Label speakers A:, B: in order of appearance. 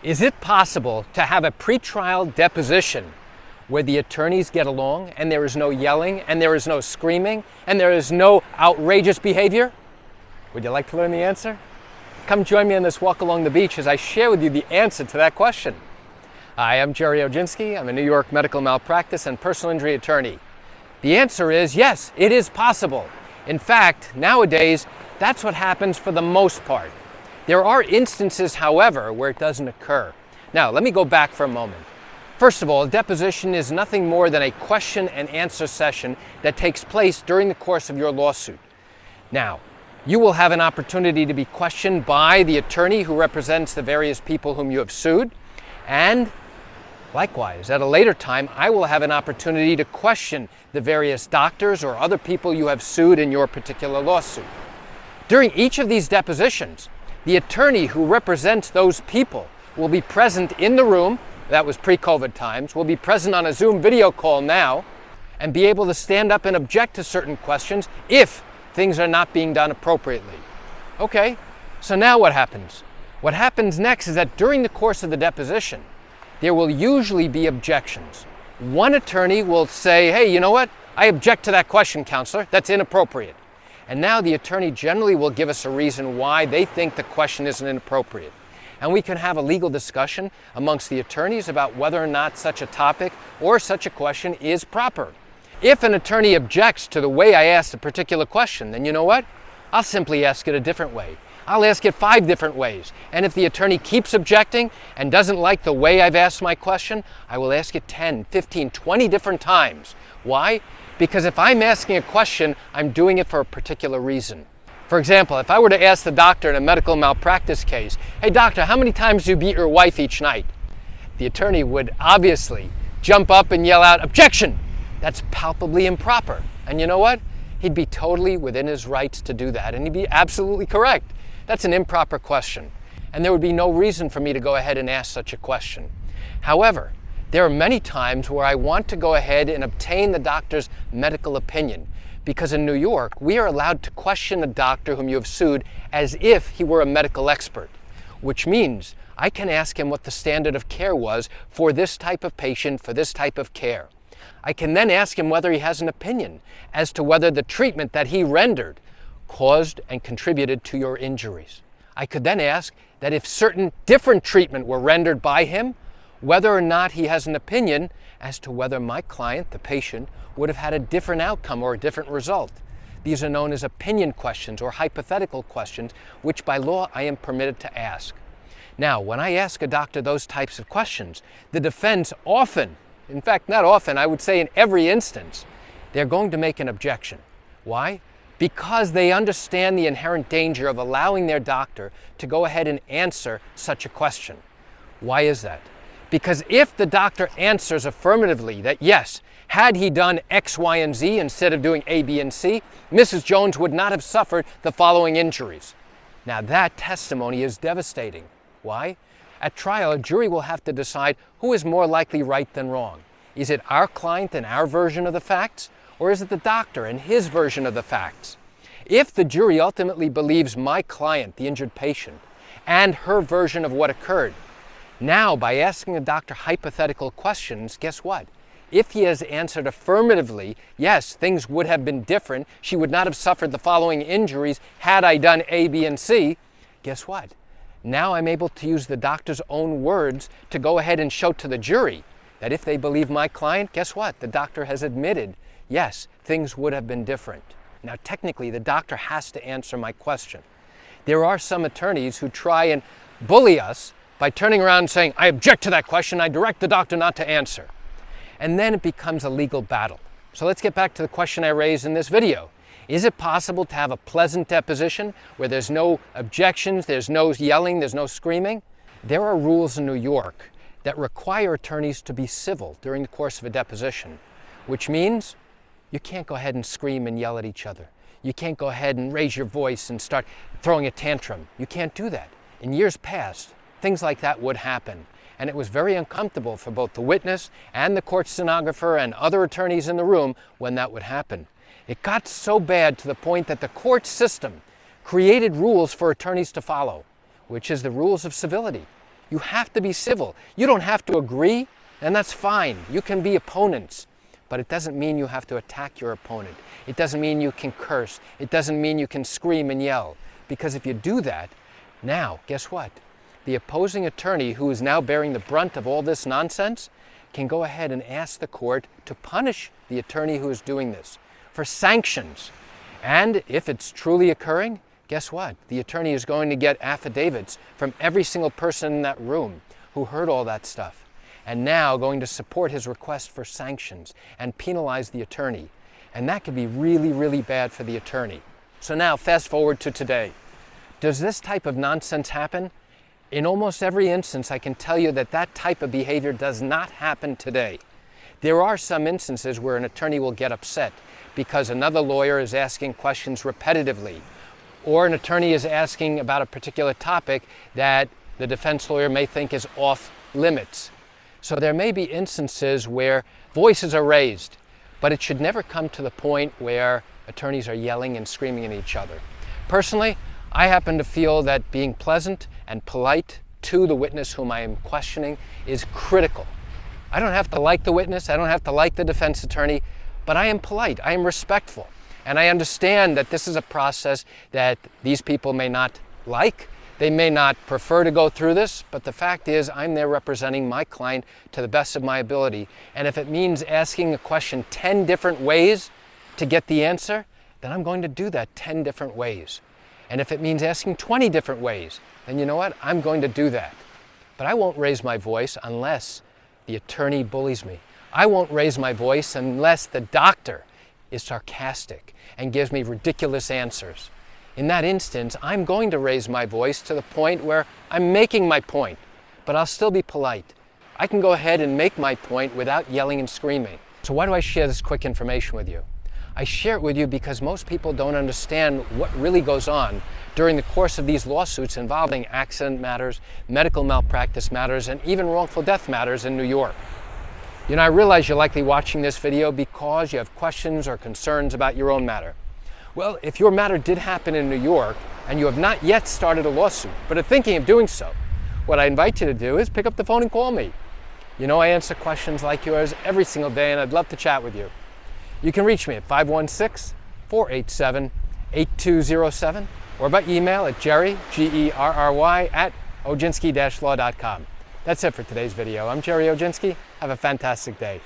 A: Is it possible to have a pretrial deposition where the attorneys get along and there is no yelling and there is no screaming and there is no outrageous behavior? Would you like to learn the answer? Come join me on this walk along the beach as I share with you the answer to that question. Hi, I'm Gerry Oginski. I'm a New York medical malpractice and personal injury attorney. The answer is yes, it is possible. In fact, nowadays, that's what happens for the most part. There are instances, however, where it doesn't occur. Now, let me go back for a moment. First of all, a deposition is nothing more than a question and answer session that takes place during the course of your lawsuit. Now, you will have an opportunity to be questioned by the attorney who represents the various people whom you have sued, and likewise, at a later time, I will have an opportunity to question the various doctors or other people you have sued in your particular lawsuit. During each of these depositions, the attorney who represents those people will be present in the room, that was pre-COVID times, will be present on a Zoom video call now, and be able to stand up and object to certain questions if things are not being done appropriately. Okay, so now what happens? What happens next is that during the course of the deposition, there will usually be objections. One attorney will say, hey, you know what? I object to that question, counselor. That's inappropriate. And now the attorney generally will give us a reason why they think the question isn't inappropriate. And we can have a legal discussion amongst the attorneys about whether or not such a topic or such a question is proper. If an attorney objects to the way I asked a particular question, then you know what? I'll simply ask it a different way. I'll ask it 5 different ways. And if the attorney keeps objecting and doesn't like the way I've asked my question, I will ask it 10, 15, 20 different times. Why? Because if I'm asking a question, I'm doing it for a particular reason. For example, if I were to ask the doctor in a medical malpractice case, hey doctor, how many times do you beat your wife each night? The attorney would obviously jump up and yell out, objection! That's palpably improper. And you know what? He'd be totally within his rights to do that, and he'd be absolutely correct. That's an improper question, and there would be no reason for me to go ahead and ask such a question. However, there are many times where I want to go ahead and obtain the doctor's medical opinion, because in New York, we are allowed to question a doctor whom you have sued as if he were a medical expert, which means I can ask him what the standard of care was for this type of patient, for this type of care. I can then ask him whether he has an opinion as to whether the treatment that he rendered caused and contributed to your injuries. I could then ask that if certain different treatment were rendered by him, whether or not he has an opinion as to whether my client, the patient, would have had a different outcome or a different result. These are known as opinion questions or hypothetical questions, which by law I am permitted to ask. Now, when I ask a doctor those types of questions, the defense often, in fact, not often, I would say in every instance, they're going to make an objection. Why? Because they understand the inherent danger of allowing their doctor to go ahead and answer such a question. Why is that? Because if the doctor answers affirmatively that yes, had he done X, Y, and Z instead of doing A, B, and C, Mrs. Jones would not have suffered the following injuries. Now that testimony is devastating. Why? At trial, a jury will have to decide who is more likely right than wrong. Is it our client and our version of the facts? Or is it the doctor and his version of the facts? If the jury ultimately believes my client, the injured patient, and her version of what occurred, now by asking the doctor hypothetical questions, guess what? If he has answered affirmatively, yes, things would have been different, she would not have suffered the following injuries had I done A, B, and C, guess what? Now I'm able to use the doctor's own words to go ahead and show to the jury that if they believe my client, guess what? The doctor has admitted yes, things would have been different. Now, technically, the doctor has to answer my question. There are some attorneys who try and bully us by turning around and saying, I object to that question, I direct the doctor not to answer. And then it becomes a legal battle. So let's get back to the question I raised in this video. Is it possible to have a pleasant deposition where there's no objections, there's no yelling, there's no screaming? There are rules in New York that require attorneys to be civil during the course of a deposition, which means you can't go ahead and scream and yell at each other. You can't go ahead and raise your voice and start throwing a tantrum. You can't do that. In years past, things like that would happen. And it was very uncomfortable for both the witness and the court stenographer and other attorneys in the room when that would happen. It got so bad to the point that the court system created rules for attorneys to follow, which is the rules of civility. You have to be civil. You don't have to agree, and that's fine. You can be opponents, but it doesn't mean you have to attack your opponent. It doesn't mean you can curse. It doesn't mean you can scream and yell, because if you do that, now, guess what? The opposing attorney, who is now bearing the brunt of all this nonsense, can go ahead and ask the court to punish the attorney who is doing this for sanctions. And if it's truly occurring, guess what? The attorney is going to get affidavits from every single person in that room who heard all that stuff, and now going to support his request for sanctions and penalize the attorney. And that could be really, really bad for the attorney. So now, fast forward to today. Does this type of nonsense happen? In almost every instance, I can tell you that that type of behavior does not happen today. There are some instances where an attorney will get upset because another lawyer is asking questions repetitively, or an attorney is asking about a particular topic that the defense lawyer may think is off limits. So there may be instances where voices are raised, but it should never come to the point where attorneys are yelling and screaming at each other. Personally, I happen to feel that being pleasant and polite to the witness whom I am questioning is critical. I don't have to like the witness, I don't have to like the defense attorney, but I am polite, I am respectful, and I understand that this is a process that these people may not like. They may not prefer to go through this, but the fact is I'm there representing my client to the best of my ability, and if it means asking a question 10 different ways to get the answer, then I'm going to do that 10 different ways. And if it means asking 20 different ways, then you know what? I'm going to do that. But I won't raise my voice unless the attorney bullies me. I won't raise my voice unless the doctor is sarcastic and gives me ridiculous answers. In that instance, I'm going to raise my voice to the point where I'm making my point, but I'll still be polite. I can go ahead and make my point without yelling and screaming. So why do I share this quick information with you? I share it with you because most people don't understand what really goes on during the course of these lawsuits involving accident matters, medical malpractice matters, and even wrongful death matters in New York. You know, I realize you're likely watching this video because you have questions or concerns about your own matter. Well, if your matter did happen in New York and you have not yet started a lawsuit, but are thinking of doing so, what I invite you to do is pick up the phone and call me. You know, I answer questions like yours every single day, and I'd love to chat with you. You can reach me at 516-487-8207 or by email at Gerry, Gerry, at Oginski-law.com. That's it for today's video. I'm Gerry Oginski. Have a fantastic day.